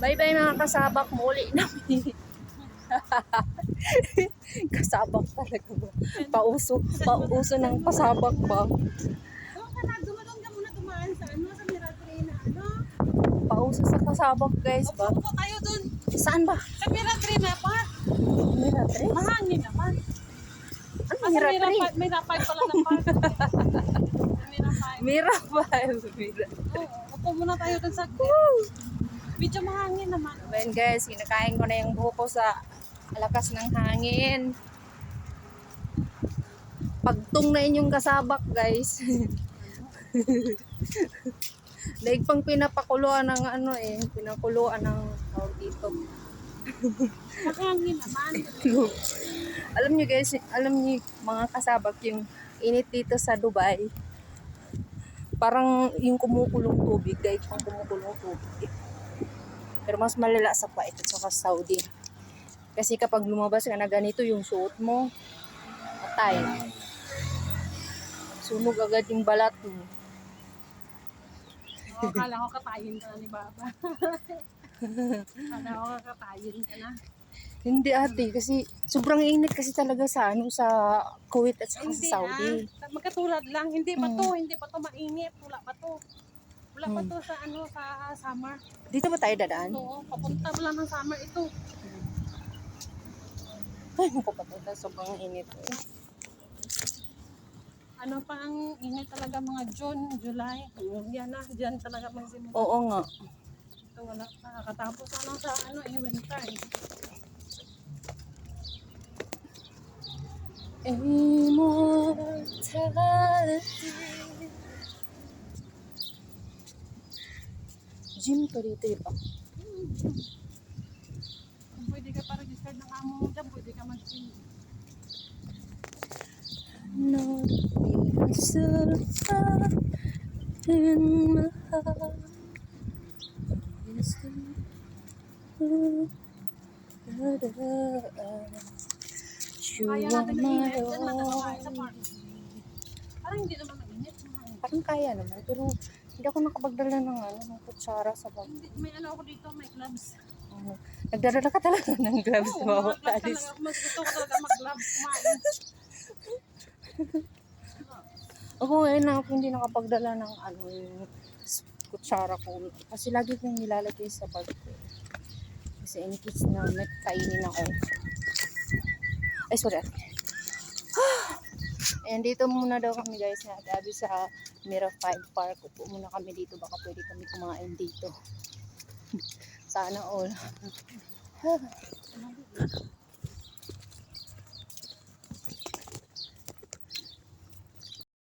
Bye-bye mga kasabak, muli namin. Kasabak talaga ba? Pauso ng pasabak ba? Dumadong ka muna dumaan sa sa Miracle na Pauso sa pasabak guys ba? Upo tayo dun. Saan ba? Sa Miracle na pa. Miratre? Mahangin naman. Ano Miratre? Mirapay pala ng park. Mirapay. Upo muna tayo dun sa medyo mahangin naman. Ayan guys, kinakain ko na yung buho ko sa lakas ng hangin. Pagtung na inyong kasabak guys. Daig pang pinapakuluan ng pinakuluan ng tawag dito. Mahangin naman. Alam niyo guys, alam niyo mga kasabak yung init dito sa Dubai. Parang yung kumukulong tubig, daig pang kumukulong tubig. Pero mas malala sa Kuwait at saka Saudi. Kasi kapag lumabas ka na ganito yung suot mo, patay. Sunog agad yung balat mo. Akala ko katayin ka na ni Baba. Akala ko katayin ka na. Hindi ate, kasi sobrang init kasi talaga sa sa Kuwait at saka sa Saudi. Magkatulad lang, hindi pa to mainit, wala pa to. Wala pa to sa sa summer. Dito ba tayo dadaan? Oo, papunta mo lang ng summer ito. Ay, mapapatay, sobrang init. Ano pa ang init talaga mga June, July. Yan na, diyan talaga magsimula. Oo nga. Ito wala nakakatapos sa winter. Immortality. Gym to dito iba. Kung pwede ka pa register ng amo mo dyan, pwede ka mag-gym. Not being so far in my heart. Kaya natin mainit, yan lang nakakain sa park. Parang hindi naman mainit. Parang kaya naman, pero hindi ako nakapagdala ng ng kutsara sa bag. May ako dito, may gloves. Nagdadala ka talaga ng gloves mo. Mas gusto ko talaga mag-gloves kumain. Ako ngayon na ako hindi nakapagdala ng yung kutsara ko. Kasi lagi kong nilalagay sa bag ko. Kasi in case na may kainin ako. Ay, sorry. Ayan, dito muna daw kami guys na tabi sa Mira 5 Park. Upo muna kami dito. Baka pwede kami kumain dito. Sana all.